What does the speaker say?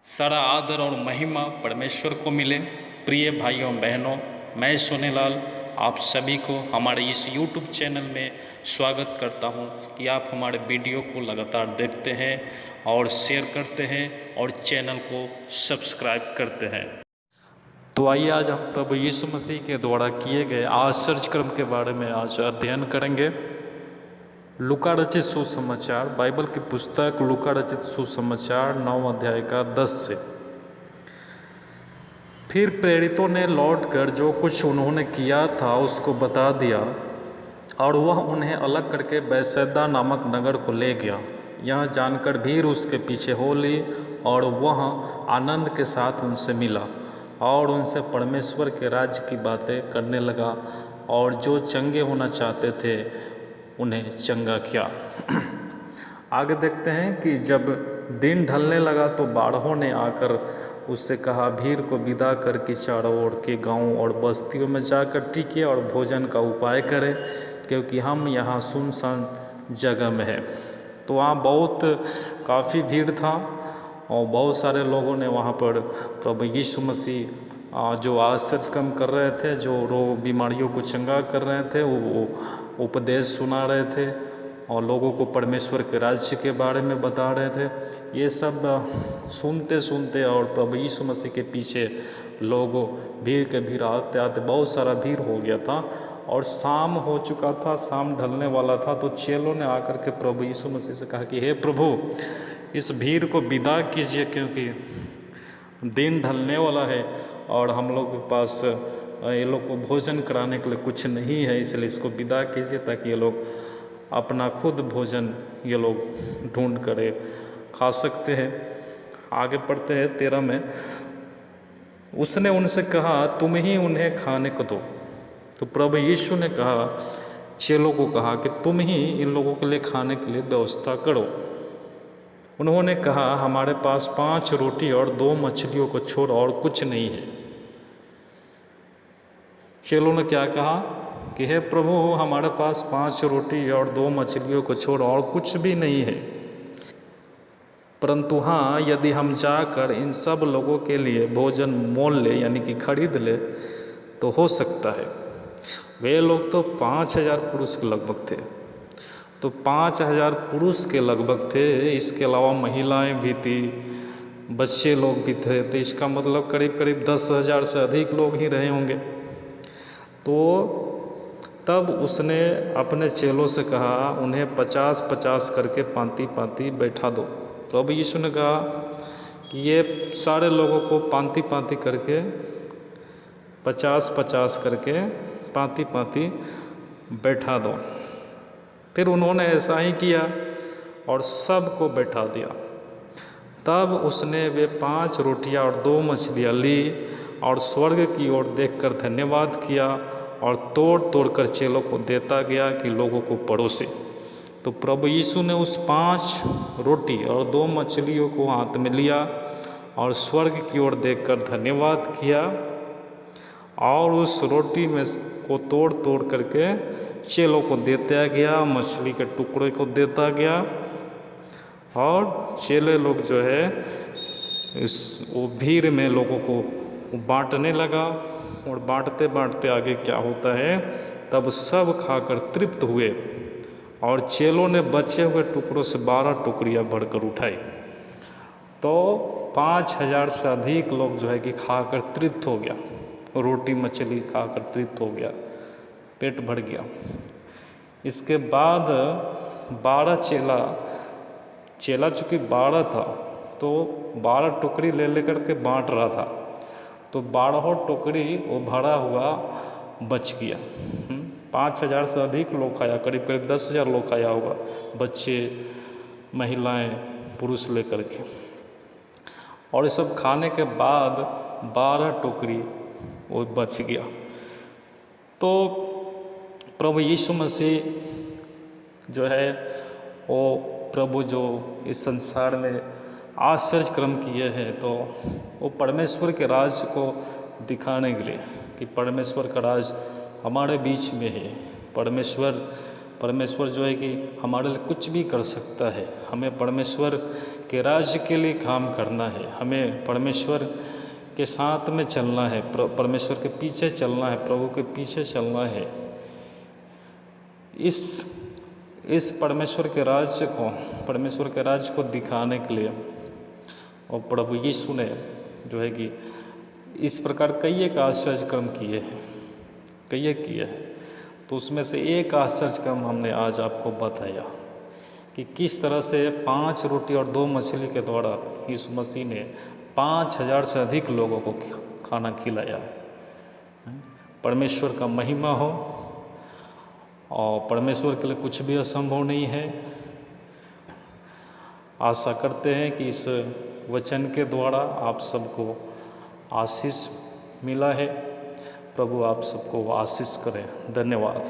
सारा आदर और महिमा परमेश्वर को मिले। प्रिय भाइयों बहनों, मैं सोनेलाल आप सभी को हमारे इस YouTube चैनल में स्वागत करता हूं कि आप हमारे वीडियो को लगातार देखते हैं और शेयर करते हैं और चैनल को सब्सक्राइब करते हैं। तो आइए आज हम प्रभु यीशु मसीह के द्वारा किए गए आश्चर्य कर्म के बारे में आज अध्ययन करेंगे। लूका रचित सुसमाचार, बाइबल की पुस्तक लूका रचित सुसमाचार 9 अध्याय का 10 से। फिर प्रेरितों ने लौटकर जो कुछ उन्होंने किया था उसको बता दिया और वह उन्हें अलग करके बैसैदा नामक नगर को ले गया। यह जानकर भीड़ उसके पीछे हो ली और वह आनंद के साथ उनसे मिला और उनसे परमेश्वर के राज्य की बातें करने लगा और जो चंगे होना चाहते थे उन्हें चंगा किया। आगे देखते हैं कि जब दिन ढलने लगा तो बारहों ने आकर उससे कहा, भीड़ को विदा करके चारों ओर के गांवों और बस्तियों में जाकर टिके और भोजन का उपाय करें, क्योंकि हम यहाँ सुनसान जगह में हैं। तो वहाँ काफ़ी भीड़ था और बहुत सारे लोगों ने वहाँ पर प्रभु यीशु मसीह जो आश्चर्य कर्म कर रहे थे, जो रोग बीमारियों को चंगा कर रहे थे, वो उपदेश सुना रहे थे और लोगों को परमेश्वर के राज्य के बारे में बता रहे थे। ये सब सुनते सुनते और प्रभु यीशु मसीह के पीछे लोगों भीड़ के भीड़ आते आते बहुत सारा भीड़ हो गया था और शाम हो चुका था, शाम ढलने वाला था। तो चेलों ने आकर के प्रभु यीशु मसीह से कहा कि हे प्रभु, इस भीड़ को विदा कीजिए, क्योंकि दिन ढलने वाला है और हम लोग के पास ये लोग को भोजन कराने के लिए कुछ नहीं है, इसलिए इसको विदा कीजिए ताकि ये लोग अपना खुद भोजन ये लोग ढूंढ करे खा सकते हैं। आगे पढ़ते हैं 13 में। उसने उनसे कहा, तुम ही उन्हें खाने को दो। तो प्रभु यीशु ने कहा, चेलों को कहा कि तुम ही इन लोगों के लिए खाने के लिए व्यवस्था करो। उन्होंने कहा, हमारे पास 5 रोटी और 2 मछलियों को छोड़ और कुछ नहीं है। चेलों ने क्या कहा कि हे प्रभु, हमारे पास 5 रोटी और 2 मछलियों को छोड़ और कुछ भी नहीं है, परंतु हाँ, यदि हम जाकर इन सब लोगों के लिए भोजन मोल ले, यानी कि खरीद ले, तो हो सकता है। वे लोग तो 5000 पुरुष के लगभग थे। तो 5000 पुरुष के लगभग थे, इसके अलावा महिलाएं भी थी, बच्चे लोग भी थे। तो इसका मतलब करीब करीब 10,000 से अधिक लोग ही रहे होंगे। तो तब उसने अपने चेलों से कहा, उन्हें 50-50 करके पांति पांति बैठा दो। तो अब यीशु ने कहा कि ये सारे लोगों को पांति पांति करके 50-50 करके पांति पांति बैठा दो। फिर उन्होंने ऐसा ही किया और सबको बैठा दिया। तब उसने वे 5 रोटियां और 2 मछलियां ली और स्वर्ग की ओर देखकर धन्यवाद किया और तोड़ तोड़ कर चेलों को देता गया कि लोगों को परोसे। तो प्रभु यीशु ने उस 5 रोटी और 2 मछलियों को हाथ में लिया और स्वर्ग की ओर देखकर धन्यवाद किया और उस रोटी में को तोड़ तोड़ करके चेलों को देता गया, मछली के टुकड़े को देता गया और चेले लोग जो है वो भीड़ में लोगों को बांटने लगा। और बांटते बांटते आगे क्या होता है, तब सब खाकर तृप्त हुए और चेलों ने बचे हुए टुकड़ों से 12 टुकड़ियाँ भरकर उठाई। तो 5000 से अधिक लोग जो है कि खाकर तृप्त हो गया, रोटी मछली खाकर तृप्त हो गया, पेट भर गया। इसके बाद 12 चेला चूँकि 12 था तो 12 टुकड़ी ले लेकर के बांट रहा था। तो 12 टुकड़ी वो भरा हुआ बच गया। 5000 से अधिक लोग खाया, करीब करीब 10,000 लोग खाया होगा, बच्चे महिलाएं पुरुष लेकर के। और ये सब खाने के बाद 12 टुकड़ी वो बच गया। तो प्रभु यीशु मसीह जो है वो प्रभु जो इस संसार में आश्चर्य कर्म किए हैं, तो वो परमेश्वर के राज को दिखाने के लिए कि परमेश्वर का राज हमारे बीच में है। परमेश्वर जो है कि हमारे लिए कुछ भी कर सकता है। हमें परमेश्वर के राज्य के लिए काम करना है, हमें परमेश्वर के साथ में चलना है, परमेश्वर के पीछे चलना है, प्रभु के पीछे चलना है। इस परमेश्वर के राज्य को दिखाने के लिए और प्रभु यीशु ने जो है कि इस प्रकार कई एक आश्चर्य कर्म किए हैं। तो उसमें से एक आश्चर्य कर्म हमने आज आपको बताया कि किस तरह से 5 रोटी और 2 मछली के द्वारा यीशु मसीह ने 5000 से अधिक लोगों को खाना खिलाया। परमेश्वर का महिमा हो, और परमेश्वर के लिए कुछ भी असंभव नहीं है। आशा करते हैं कि इस वचन के द्वारा आप सबको आशीष मिला है। प्रभु आप सबको आशीष करें। धन्यवाद।